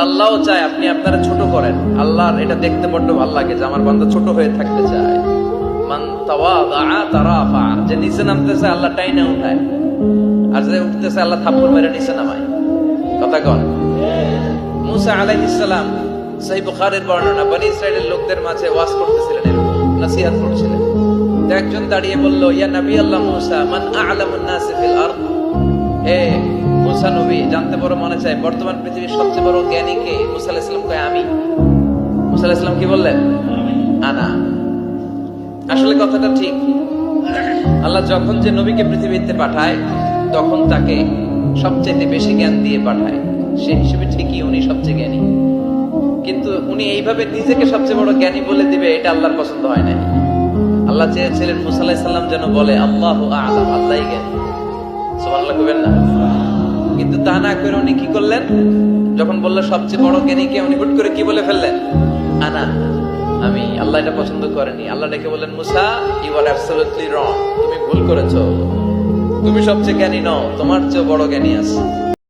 আল্লাহও চায় আপনি আপনারা ছোট করেন। আল্লাহর এটা দেখতে বড্ড ভালো লাগে যে আমার বান্দা ছোট হয়ে থাকতে চায়। মান তাওয়াদা তারাফা, যে নিচে নামতেছে আল্লাহ টাইনা উঠায়, আর যে উঠতেছে আল্লাহ থাপ্পড় মেরে নিচে নামায়। কথা কন। মুসা আলাইহিস সালাম, সহিহ বুখারীর বর্ণনা, বনি ইসরাইলের লোকদের মাঝে ওয়াজ করতেছিলেন, এরকম নসিহত করছিলেন। তো একজন দাঁড়িয়ে বলল, ইয়া নবী আল্লাহ মুসা, মান আ'লামুন নাসি ফিল আরদ। হে মুসা নবী, জানতে বড় মনে চায় বর্তমান পৃথিবীর সবচেয়ে বড় জ্ঞানী কে? মুসা আলাইহিস সালাম কয় আমি। মুসা আলাইহিস সালাম কি বললেন? আনা। আসলে কথাটা ঠিক। আল্লাহ যখন যে নবীকে পৃথিবীতে পাঠায় তখন তাকে সবচেয়ে বেশি জ্ঞান দিয়ে পাঠায়, সেই হিসেবে ঠিকই উনি সবচেয়ে জ্ঞানী। কিন্তু উনি এইভাবে নিজেকে সবচেয়ে বড় জ্ঞানী বলে দিবে, এটা আল্লাহর পছন্দ হয় না। আল্লাহ চেয়েছিলেন মুসা আলাইহিস সালাম যেন বলে আল্লাহু আ'লাম, আল্লাহই জ্ঞানী। সুবহানাল্লাহ কইবেন না? কিন্তু তা না করে উনি কি করলেন? যখন বলল সবচেয়ে বড় জ্ঞানী কে, উনি হুট করে কি বলে ফেললেন? আনা, আমি। আল্লাহ এটা পছন্দ করেনি। আল্লাহ ডেকে বললেন, মুসা, ইউ আর অ্যাবসলিউটলি রং, তুমি ভুল করেছো, তুমি সবচেয়ে জ্ঞানী নও, তোমার চেয়ে বড় জ্ঞানী আছে।